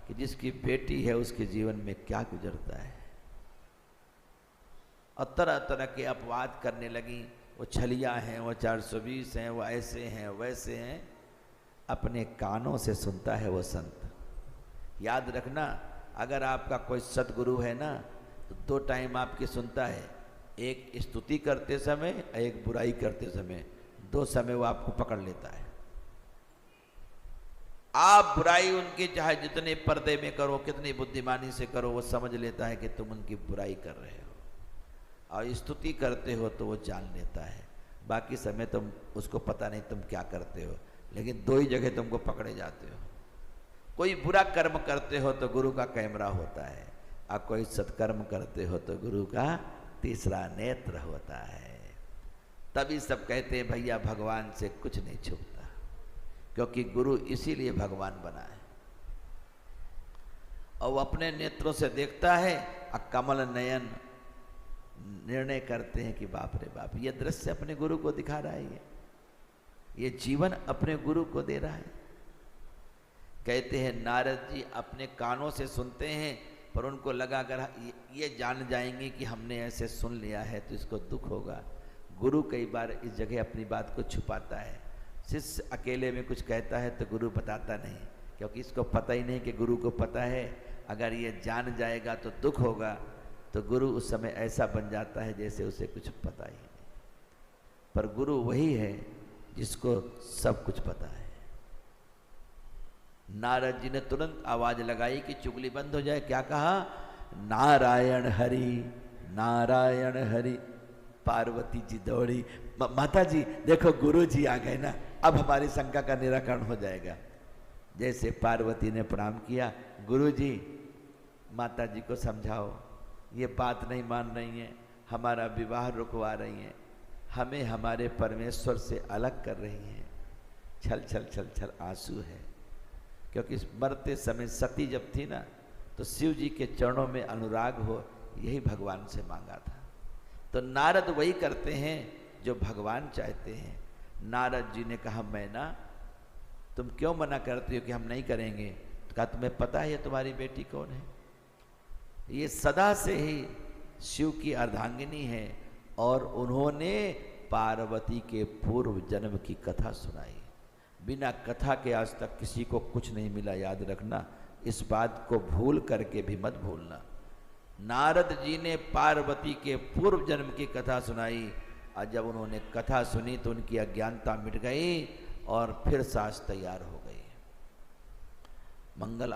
कि जिसकी बेटी है उसके जीवन में क्या गुजरता है। और तरह तरह के अपवाद करने लगी, वो छलिया हैं, वो 420 हैं, वो ऐसे हैं वैसे हैं। अपने कानों से सुनता है वो संत। याद रखना, अगर आपका कोई सतगुरु है ना तो 2 टाइम आपकी सुनता है, एक स्तुति करते समय, एक बुराई करते समय। 2 समय वो आपको पकड़ लेता है। आप बुराई उनकी चाहे जितने पर्दे में करो, कितनी बुद्धिमानी से करो, वो समझ लेता है कि तुम उनकी बुराई कर रहे हो। और स्तुति करते हो तो वो जान लेता है। बाकी समय तुम उसको पता नहीं तुम क्या करते हो, लेकिन 2 ही जगह तुमको पकड़े जाते हो। कोई बुरा कर्म करते हो तो गुरु का कैमरा होता है, और कोई सत्कर्म करते हो तो गुरु का तीसरा नेत्र होता है। तभी सब कहते हैं भैया भगवान से कुछ नहीं छुपता, क्योंकि गुरु इसीलिए भगवान बना है। और वो अपने नेत्रों से देखता है, और कमल नयन निर्णय करते हैं कि बाप रे बाप, ये दृश्य अपने गुरु को दिखा रहा है, ये जीवन अपने गुरु को दे रहा है। कहते हैं नारद जी अपने कानों से सुनते हैं, पर उनको लगा अगर ये जान जाएंगे कि हमने ऐसे सुन लिया है तो इसको दुख होगा। गुरु कई बार इस जगह अपनी बात को छुपाता है। शिष्य अकेले में कुछ कहता है तो गुरु बताता नहीं, क्योंकि इसको पता ही नहीं कि गुरु को पता है। अगर ये जान जाएगा तो दुख होगा, तो गुरु उस समय ऐसा बन जाता है जैसे उसे कुछ पता ही नहीं। पर गुरु वही है जिसको सब कुछ पता है। नारद जी ने तुरंत आवाज लगाई कि चुगली बंद हो जाए। क्या कहा? नारायण हरि, नारायण हरि। पार्वती जी दौड़ी, माता जी देखो गुरु जी आ गए ना, अब हमारी शंका का निराकरण हो जाएगा। जैसे पार्वती ने प्रणाम किया, गुरु जी माता जी को समझाओ, ये बात नहीं मान रही हैं, हमारा विवाह रुकवा रही हैं, हमें हमारे परमेश्वर से अलग कर रही हैं। छल छल छल छल आंसू है, क्योंकि मरते समय सती जब थी ना, तो शिव जी के चरणों में अनुराग हो, यही भगवान से मांगा था। तो नारद वही करते हैं जो भगवान चाहते हैं। नारद जी ने कहा मैं ना, तुम क्यों मना करती हो कि हम नहीं करेंगे? तो कहा तुम्हें पता है तुम्हारी बेटी कौन है? ये सदा से ही शिव की अर्धांगिनी है, और उन्होंने पार्वती के पूर्व जन्म की कथा सुनाई। बिना कथा के आज तक किसी को कुछ नहीं मिला, याद रखना। इस बात को भूल करके भी मत भूलना। नारद जी ने पार्वती के पूर्व जन्म की कथा सुनाई, और जब उन्होंने कथा सुनी तो उनकी अज्ञानता मिट गई और फिर सास तैयार हो गई। मंगल